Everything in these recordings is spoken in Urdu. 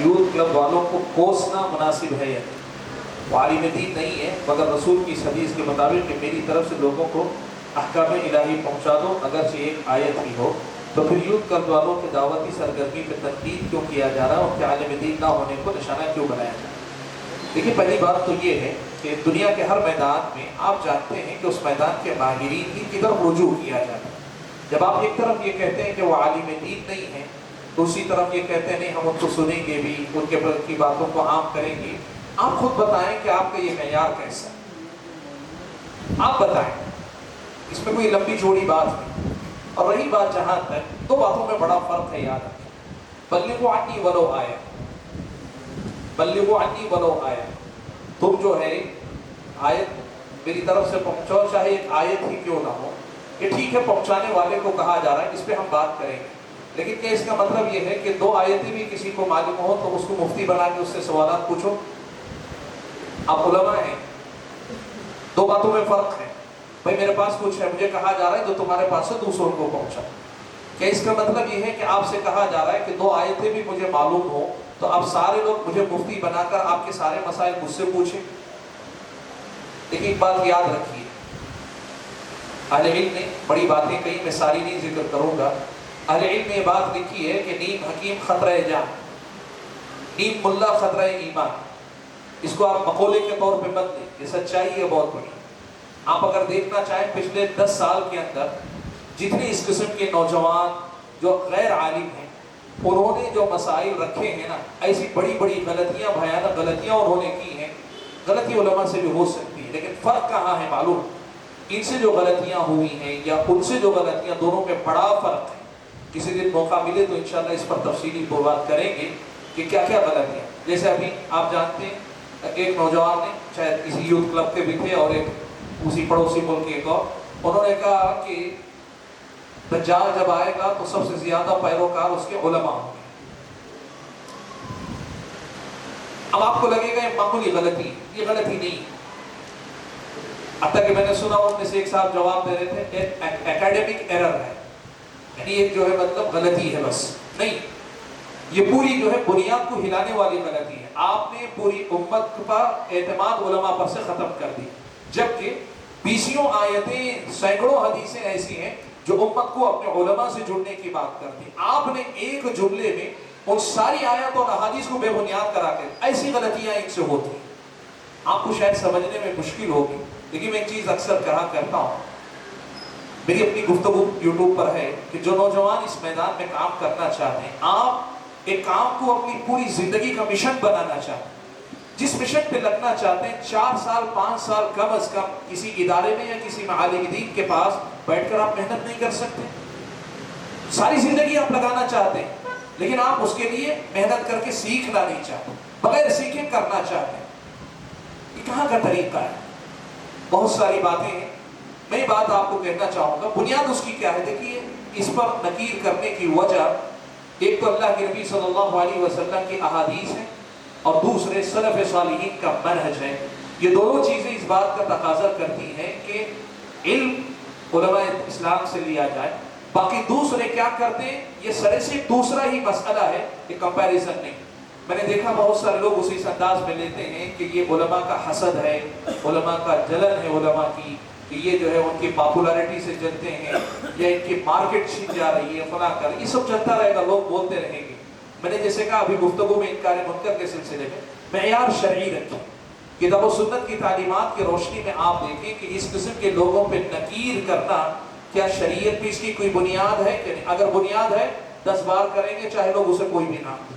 یوتھ کلب والوں کو کوسنا مناسب ہے یا نہیں؟ وہ عالم دین نہیں ہے، مگر رسول کی اس حدیث کے مطابق کہ میری طرف سے لوگوں کو احکام الہی پہنچا دو، اگرچہ ایک آیت ہی ہو، تو پھر یوتھ کلب والوں کے دعوتی سرگرمی پہ تنقید کیوں کیا جا رہا ہے اور کہ عالم دین نہ ہونے کو نشانہ کیوں بنایا جا رہا ہے؟ دیکھیے، پہلی بات تو یہ ہے کہ دنیا کے ہر میدان میں آپ جانتے ہیں کہ اس میدان کے ماہرین کی طرف رجوع کیا جاتا ہے۔ جب آپ ایک طرف یہ کہتے ہیں کہ وہ عالم دین نہیں ہے، دوسری طرف یہ کہتے ہیں نہیں ہم ان کو سنیں گے بھی، ان کے کی باتوں کو عام کریں گے، آپ خود بتائیں کہ آپ کا یہ معیار کیسا ہے؟ آپ بتائیں، اس میں کوئی لمبی چوڑی بات نہیں۔ اور رہی بات جہاں تک، دو باتوں میں بڑا فرق ہے، یاد رکھیں۔ بلغوا عنی ولو آیا، بلغوا عنی ولو آیا، تم جو ہے آیت میری طرف سے پہنچاؤ، چاہے ایک آیت ہی کیوں نہ ہو۔ یہ ٹھیک ہے، پہنچانے والے کو کہا جا رہا ہے، اس پہ ہم بات کریں گے، لیکن کیا اس کا مطلب یہ ہے کہ دو آیتیں بھی کسی کو معلوم ہو تو اس کو مفتی بنا کے اس سے سوالات پوچھو؟ آپ علماء ہیں، دو باتوں میں فرق ہے۔ بھائی میرے پاس کچھ ہے، مجھے کہا جا رہا ہے جو تمہارے پاس سے دوسروں کو پہنچا۔ کیا اس کا مطلب یہ ہے کہ آپ سے کہا جا رہا ہے کہ دو آیتیں بھی مجھے معلوم ہو تو اب سارے لوگ مجھے مفتی بنا کر آپ کے سارے مسائل مجھ سے پوچھیں؟ لیکن ایک بات یاد رکھیے، اہل علم نے بڑی باتیں کہیں، میں ساری نہیں ذکر کروں گا۔ اہل علم نے یہ بات لکھی ہے کہ نیم حکیم خطرہ جان، نیم ملا خطرہ ایمان۔ اس کو آپ مقولے کے طور پہ مت لیں، یہ سچائی ہے بہت بڑی۔ آپ اگر دیکھنا چاہیں پچھلے 10 سال کے اندر جتنے اس قسم کے نوجوان جو غیر عالم ہیں، انہوں نے جو مسائل رکھے ہیں نا، ایسی بڑی بڑی غلطیاں، بھیانک غلطیاں انہوں نے کی ہیں۔ غلطی علماء سے بھی ہو سکتی ہے، لیکن فرق کہاں ہے معلوم؟ ان سے جو غلطیاں ہوئی ہیں یا ان سے جو غلطیاں، دونوں میں بڑا فرق ہے۔ کسی دن موقع ملے تو انشاءاللہ اس پر تفصیلی بات کریں گے کہ کیا کیا غلطیاں۔ جیسے ابھی آپ جانتے ہیں ایک نوجوان نے، شاید کسی یوتھ کلب کے بھی تھے اور ایک اسی پڑوسی ملک کے ایک اور، انہوں نے کہا کہ دجال جب آئے گا تو سب سے زیادہ پیروکار اس کے علماء ہوں گے۔ اب آپ کو لگے گا یہ معمولی غلطی، یہ غلطی نہیں۔ حتیٰ کہ میں نے سنا ان میں سے ایک صاحب جواب دے رہے تھے ایکیڈیمک ایرر ہے، یعنی ایک جو ہے مطلب غلطی ہے، بس نہیں، یہ پوری جو ہے بنیاد کو ہلانے والی غلطی ہے۔ آپ نے پوری امت پر اعتماد علماء پر سے ختم کر دی، جبکہ بیسیوں آیتیں، سینکڑوں حدیثیں ایسی ہیں جو امت کو اپنے علماء سے جڑنے کی بات کرتی۔ آپ نے ایک جملے میں ان ساری آیات اور احادیث کو بے بنیاد کرا کے، ایسی غلطیاں ان سے ہوتی ہیں۔ آپ کو شاید سمجھنے میں مشکل ہوگی، لیکن میں ایک چیز اکثر کہا کرتا ہوں، میری اپنی گفتگو یوٹیوب پر ہے کہ جو نوجوان اس میدان میں کام کرنا چاہتے ہیں، آپ ایک کام کو اپنی پوری زندگی کا مشن بنانا چاہتے ہیں، جس مشن پہ لگنا چاہتے ہیں، 4 سال 5 سال کم از کم کسی ادارے میں یا کسی معالم دین کے پاس بیٹھ کر آپ محنت نہیں کر سکتے۔ ساری زندگی آپ لگانا چاہتے ہیں، لیکن آپ اس کے لیے محنت کر کے سیکھنا نہیں چاہتے، بغیر سیکھے کرنا چاہتے ہیں۔ یہ کہاں کا طریقہ ہے؟ بہت ساری باتیں ہیں، میں بات آپ کو کہنا چاہوں گا، بنیاد اس کی کیا ہے؟ دیکھیے، اس پر نکیر کرنے کی وجہ ایک تو اللہ کے نبی صلی اللہ علیہ وسلم کی احادیث ہے، اور دوسرے سلف صالحین کا منہج ہے۔ یہ دونوں چیزیں اس بات کا تقاضا کرتی ہیں کہ علم علماء اسلام سے لیا جائے۔ باقی دوسرے کیا کرتے ہیں، یہ سرے سے دوسرا ہی مسئلہ ہے، یہ کمپیریزن نہیں۔ میں نے دیکھا بہت سارے لوگ اسی انداز میں لیتے ہیں کہ یہ علماء کا حسد ہے، علماء کا جلن ہے علماء کی، کہ یہ جو ہے ان کی پاپولیرٹی سے جلتے ہیں، یا ان کی مارکیٹ چھن جا رہی ہے، فلاں کر، یہ سب چلتا رہے گا، لوگ بولتے رہیں گے۔ میں نے جیسے کہا ابھی گفتگو میں انکار منکر کے سلسلے میں معیار شرعی رکھیں، کتاب و سنت کی تعلیمات کی روشنی میں آپ دیکھیں کہ اس قسم کے لوگوں پہ نکیر کرنا کیا شریعت میں اس کی کوئی بنیاد ہے کہ نہیں؟ اگر بنیاد ہے 10 بار کریں گے چاہے لوگ اسے کوئی بھی نام دیں،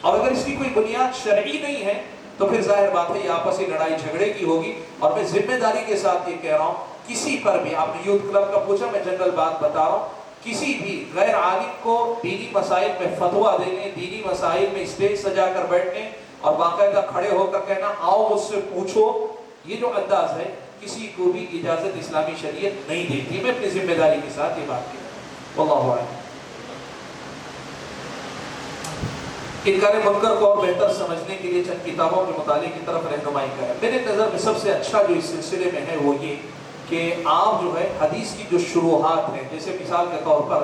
اور اگر اس کی کوئی بنیاد شرعی نہیں ہے تو پھر ظاہر بات ہے یہ آپسی لڑائی جھگڑے کی ہوگی۔ اور میں ذمہ داری کے ساتھ یہ کہہ رہا ہوں، کسی پر بھی، آپ نے یوتھ کلب کا پوچھا، میں جنرل بات بتا رہا ہوں، کسی بھی غیر عالم کو دینی مسائل میں فتویٰ دینے، دینی مسائل میں اسٹیج سجا کر بیٹھنے اور باقاعدہ کھڑے ہو کر کہنا آؤ مجھ سے پوچھو، یہ جو انداز ہے کسی کو بھی اجازت اسلامی شریعت نہیں دیتی۔ میں اپنی ذمہ داری کے ساتھ یہ بات کہہ رہا ہوں، واللہ اعلم۔ انکار منکر کو اور بہتر سمجھنے کے لیے چند کتابوں کے مطالعے کی طرف رہنمائی کریں۔ میرے نظر میں سب سے اچھا جو اس سلسلے میں ہے وہ یہ کہ آپ جو ہے حدیث کی جو شروحات ہیں، جیسے مثال کے طور پر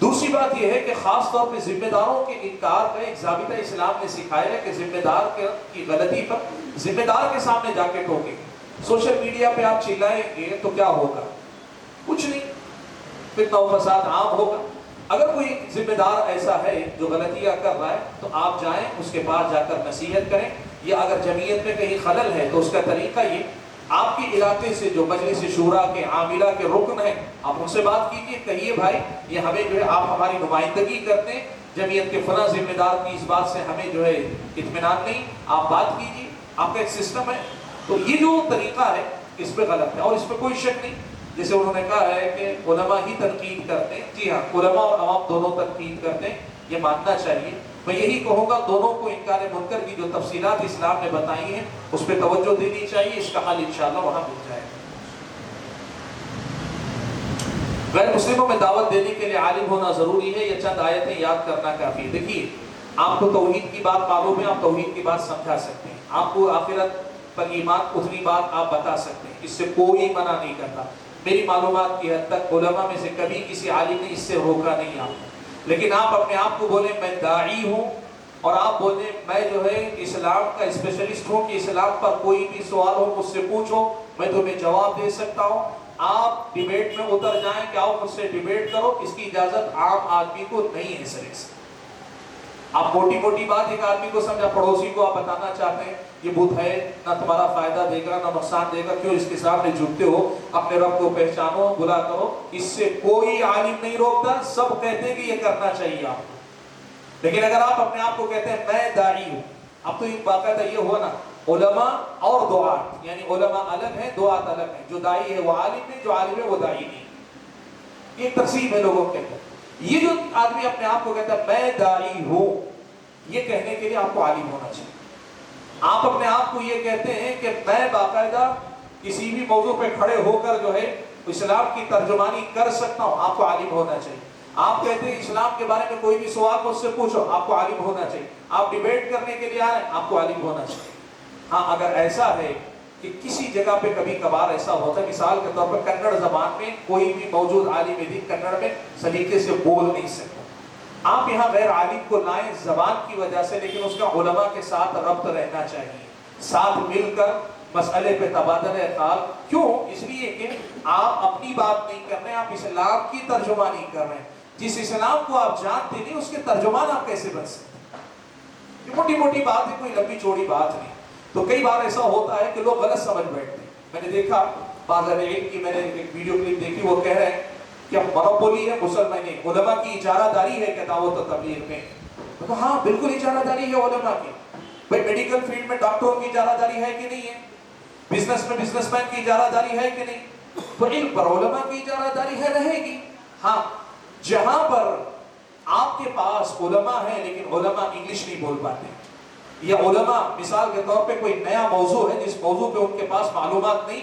دوسری بات یہ ہے کہ خاص طور پہ ذمہ داروں کے انکار کا ایک ضابطہ اسلام نے سکھایا ہے کہ ذمہ دار کی غلطی پر ذمہ دار کے سامنے جا کے ٹوکیں. سوشل میڈیا پہ آپ چلائیں گے تو کیا ہوگا؟ کچھ نہیں، فتنہ و فساد عام ہوگا. اگر کوئی ذمہ دار ایسا ہے جو غلطیاں کر رہا ہے تو آپ جائیں اس کے پاس جا کر نصیحت کریں، یا اگر جمعیت میں کہیں خلل ہے تو اس کا طریقہ یہ، آپ کے علاقے سے جو مجلس شورا کے عاملہ کے رکن ہیں آپ ان سے بات کیجئے، کہیے بھائی یہ ہمیں جو ہے آپ ہماری نمائندگی کرتے ہیں، جمعیت کے فلاں ذمہ دار کی اس بات سے ہمیں جو ہے اطمینان نہیں، آپ بات کیجئے، آپ کا ایک سسٹم ہے. تو یہ جو طریقہ ہے اس پہ غلط ہے اور اس پہ کوئی شک نہیں. جیسے انہوں نے کہا ہے کہ علماء ہی تنقید کرتے ہیں، جی ہاں علماء اور عوام دونوں تنقید کرتے ہیں، یہ ماننا چاہیے. میں یہی کہوں گا دونوں کو انکار منکر کی جو تفصیلات اسلام نے بتائی ہیں اس پہ توجہ دینی چاہیے، اس کا حل انشاءاللہ وہاں مل جائے گا. غیر مسلموں میں دعوت دینے کے لیے عالم ہونا ضروری ہے یا چند آیتیں یاد کرنا کافی ہے؟ دیکھیے آپ کو توحید کی بات معلوم ہے، آپ توحید کی بات سمجھا سکتے ہیں، آپ کو آخرت پر ایمان اتنی بات آپ بتا سکتے ہیں، اس سے کوئی منع نہیں کرتا. میری معلومات کی حد تک علماء میں سے کبھی کسی عالم نے اس سے روکا نہیں آپ. لیکن آپ اپنے آپ کو بولیں میں داعی ہوں اور آپ بولیں میں جو ہے اسلام کا اسپیشلسٹ ہوں کہ اسلام پر کوئی بھی سوال ہو مجھ سے پوچھو میں تمہیں جواب دے سکتا ہوں، آپ ڈیبیٹ میں اتر جائیں کہ آؤ مجھ سے ڈیبیٹ کرو، اس کی اجازت عام آدمی کو نہیں ہے سرے سے. آپ موٹی موٹی بات ایک آدمی کو سمجھا، پڑوسی کو آپ بتانا چاہتے ہیں یہ بت ہے نہ تمہارا فائدہ دے گا نہ نقصان دے گا، کیوں اس کے سامنے جھکتے ہو، اپنے رب کو پہچانو بلا کرو. اس سے کوئی عالم نہیں روکتا، سب کہتے ہیں کہ یہ کرنا چاہیے آپ کو. لیکن اگر آپ اپنے آپ کو کہتے ہیں میں داعی ہوں، اب تو ایک باقاعدہ یہ ہوا نا علماء اور دعات، یعنی علماء الگ ہیں دعات الگ ہیں، جو داعی ہے وہ عالم ہے، جو عالم ہے وہ داعی نہیں. یہ تقسیم ہے لوگوں کے اندر. یہ جو آدمی اپنے آپ کو کہتا ہے میں داعی ہوں، یہ کہنے کے لیے آپ کو عالم ہونا چاہیے. آپ اپنے آپ کو یہ کہتے ہیں کہ میں باقاعدہ کسی بھی موضوع پہ کھڑے ہو کر جو ہے اسلام کی ترجمانی کر سکتا ہوں، آپ کو عالم ہونا چاہیے. آپ کہتے ہیں اسلام کے بارے میں کوئی بھی سوال مجھ سے پوچھو، آپ کو عالم ہونا چاہیے. آپ ڈیبیٹ کرنے کے لیے آئے، آپ کو عالم ہونا چاہیے. ہاں اگر ایسا ہے کہ کسی جگہ پہ کبھی کبھار ایسا ہوتا ہے، مثال کے طور پر کنڑ زبان میں کوئی بھی موجود عالم دین کنڑ میں سلیقے سے بول نہیں سکتا، آپ یہاں غیر عالم کو لائیں زبان کی وجہ سے، لیکن اس کا علماء کے ساتھ ربط رہنا چاہیے، ساتھ مل کر مسئلے پہ تبادلہ خیال. کیوں؟ اس لیے کہ آپ اپنی بات نہیں کر رہے ہیں، آپ اسلام کی ترجمانی کر رہے ہیں. جس اسلام کو آپ جانتے نہیں اس کے ترجمان آپ کیسے بن سکتے ہیں؟ یہ موٹی موٹی بات ہے، کوئی لمبی چوڑی بات نہیں. تو کئی بار ایسا ہوتا ہے کہ لوگ غلط سمجھ بیٹھتے ہیں. میں نے دیکھا بعض علم کی میں نے ایک ویڈیو کلپ دیکھی، وہ کہہ رہے ہیں کہ منوپولی ہے مسلمانی، علماء کی اجارہ داری ہے کہ دعوت و تبلیغ میں. تو ہاں بالکل اجارہ داری ہے علماء کی. بھائی میڈیکل فیلڈ میں ڈاکٹروں کی اجارہ داری ہے کہ نہیں ہے؟ بزنس میں بزنس مین کی اجارہ داری ہے کہ نہیں؟ تو علم پر علماء کی اجارہ داری ہے، رہے گی. ہاں جہاں پر آپ کے پاس علماء ہیں لیکن علماء انگلش نہیں بول پاتے، یا علماء مثال کے طور پہ کوئی نیا موضوع ہے جس موضوع پہ ان کے پاس معلومات نہیں،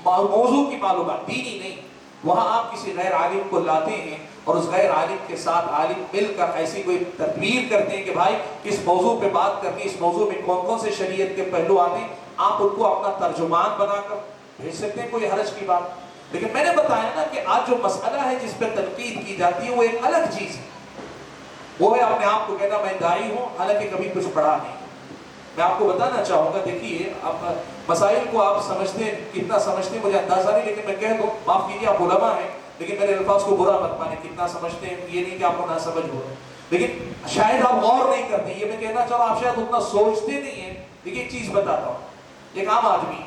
موضوع کی معلومات دینی نہیں، وہاں آپ کسی غیر عالم کو لاتے ہیں اور اس غیر عالم کے ساتھ عالم مل کر ایسی کوئی تدبیر کرتے ہیں کہ بھائی اس موضوع پہ بات کرنی، اس موضوع میں کون کون سے شریعت کے پہلو آتے ہیں، آپ ان کو اپنا ترجمان بنا کر بھیج سکتے ہیں، کوئی حرج کی بات. لیکن میں نے بتایا نا کہ آج جو مسئلہ ہے جس پہ تنقید کی جاتی ہے وہ ایک الگ چیز ہے، وہ ہے اپنے آپ کو کہنا میں داعی ہوں حالانکہ کبھی کچھ پڑھا نہیں. میں آپ کو بتانا چاہوں گا، دیکھیے آپ مسائل کو آپ سمجھتے ہیں، کتنا سمجھتے ہیں مجھے اندازہ نہیں، لیکن میں کہہ دوں معاف کیجیے آپ علماء ہیں لیکن میرے الفاظ کو برا مت مانے، کتنا سمجھتے ہیں یہ نہیں کہ آپ کو نہ سمجھ ہو، لیکن شاید آپ غور نہیں کرتے. یہ میں کہنا چاہ رہا ہوں آپ شاید اتنا سوچتے نہیں ہیں. دیکھیے ایک چیز بتاتا ہوں، ایک عام آدمی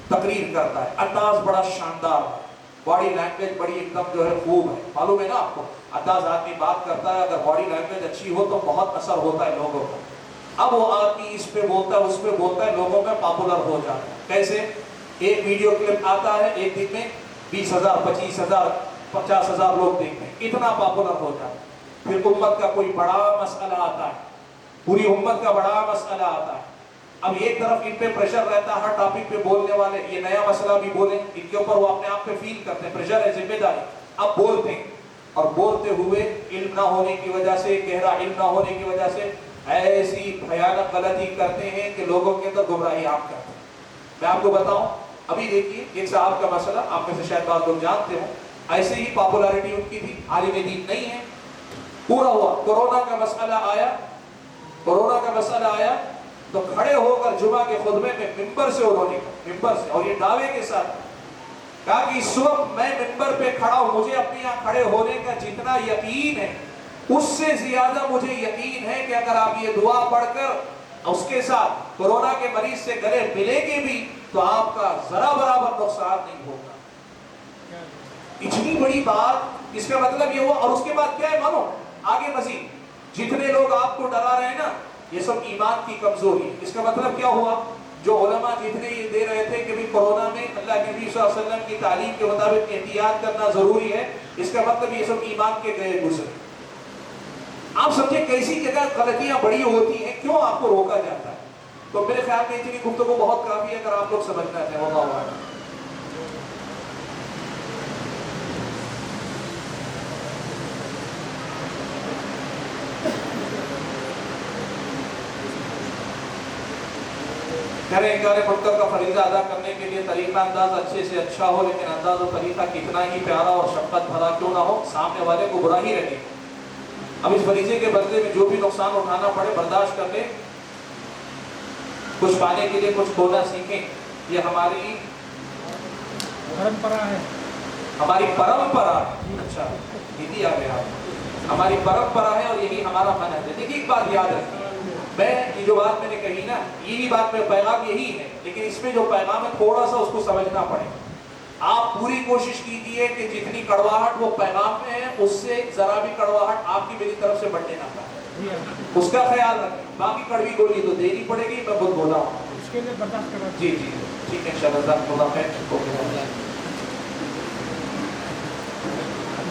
تقریر کرتا ہے، انداز بڑا شاندار ہے، باڈی لینگویج بڑی ایک دم جو ہے خوب ہے، معلوم ہے نا آپ کو، انداز آدمی بات کرتا ہے، اگر باڈی لینگویج اچھی ہو تو بہت اثر ہوتا ہے لوگوں کو. اب وہ آدمی اس پہ بولتا ہے اس پہ بولتا ہے، لوگوں میں پاپولر ہو جاتا ہے. کیسے؟ ایک ویڈیو کلپ آتا ہے ایک دن میں 20,000 25,000 50,000 لوگ دیکھتے ہیں، اتنا پاپولر ہو جاتا ہے. پھر امت کا کوئی بڑا مسئلہ آتا ہے، پوری امت کا بڑا مسئلہ آتا ہے. اب ایک طرف ان پہ پریشر رہتا ہے، ہر ٹاپک پہ بولنے والے یہ نیا مسئلہ بھی بولیں، ان کے اوپر وہ اپنے آپ پہ فیل کرتے ہیں، پریشر ہے، ذمہ داری. اب بولتے ہیں اور بولتے ہوئے علم نہ ہونے کی وجہ سے، گہرا علم نہ ہونے کی وجہ سے ایسی بھیانک غلطی کرتے ہیں کہ لوگوں کے اندر گمراہی عام کرتے ہیں. میں آپ کو بتاؤں، ابھی دیکھیے ایک صاحب کا مسئلہ آپ میں سے شاید بعض لوگ جانتے ہوں، ایسے ہی پاپولارٹی ان کی تھی، عالم دین نہیں ہے. پورا ہوا، کورونا کا مسئلہ آیا تو کھڑے ہو کر جمعہ کے خطبے میں ممبر سے انہوں نے ممبر سے اور یہ دعوے کے ساتھ کہا کہ اس وقت میں ممبر پہ کھڑا ہوں، مجھے اپنے یہاں کھڑے ہونے کا جتنا یقین ہے اس سے زیادہ مجھے یقین ہے کہ اگر آپ یہ دعا پڑھ کر اس کے ساتھ کورونا کے مریض سے گلے ملیں گے بھی تو آپ کا ذرا برابر نقصان نہیں ہوگا. اتنی بڑی بات، اس کا مطلب یہ ہوا. اور اس کے بعد کیا ہے مانو آگے مزید جتنے لوگ آپ کو ڈرا رہے ہیں نا یہ سب ایمان کی کمزوری ہے. اس کا مطلب کیا ہوا، جو علماء جتنے یہ دے رہے تھے کہ کورونا میں اللہ کے نبی صلی اللہ علیہ وسلم کی تعلیم کے مطابق احتیاط کرنا ضروری ہے، اس کا مطلب یہ سب ایمان کے گئے گزرے. آپ سمجھے کیسی جگہ غلطیاں بڑی ہوتی ہیں، کیوں آپ کو روکا جاتا ہے. تو میرے خیال میں اتنی گفتگو بہت کافی ہے اگر آپ لوگ سمجھنا چاہیں. واللہ اعلم. انکار منکر کا فریضہ ادا کرنے کے لیے طریقہ انداز اچھے سے اچھا ہو، لیکن انداز و طریقہ کتنا ہی پیارا اور شفقت بھرا کیوں نہ ہو، سامنے والے کو برا ہی لگے. اب اس فریضے کے بدلے میں جو بھی نقصان اٹھانا پڑے برداشت کر لیں. کچھ پانے کے لیے کچھ کھونا سیکھیں، یہ ہماری پرمپرا ہے. اچھا ہندی آ گیا، ہماری پرمپرا ہے اور یہی ہمارا من ہے. دیکھیے ایک بات یاد رکھیں، میں یہ جو بات میں نے کہی نا یہی بات میں پیغام یہی ہے، لیکن اس میں جو پیغام ہے تھوڑا سا اس کو سمجھنا پڑے. آپ پوری کوشش کیجیے کہ جتنی کڑواہٹ وہ پیغام میں ہے اس سے ذرا بھی کڑواہٹ آپ کی میری طرف سے بڑھنے نہ پائے، اس کا خیال رکھیں. باقی کڑوی گولی تو دینی پڑے گی، میں خود بولا ہوں. اس کے لیے برداشت کرنا. جی ٹھیک ہے، انشاءاللہ.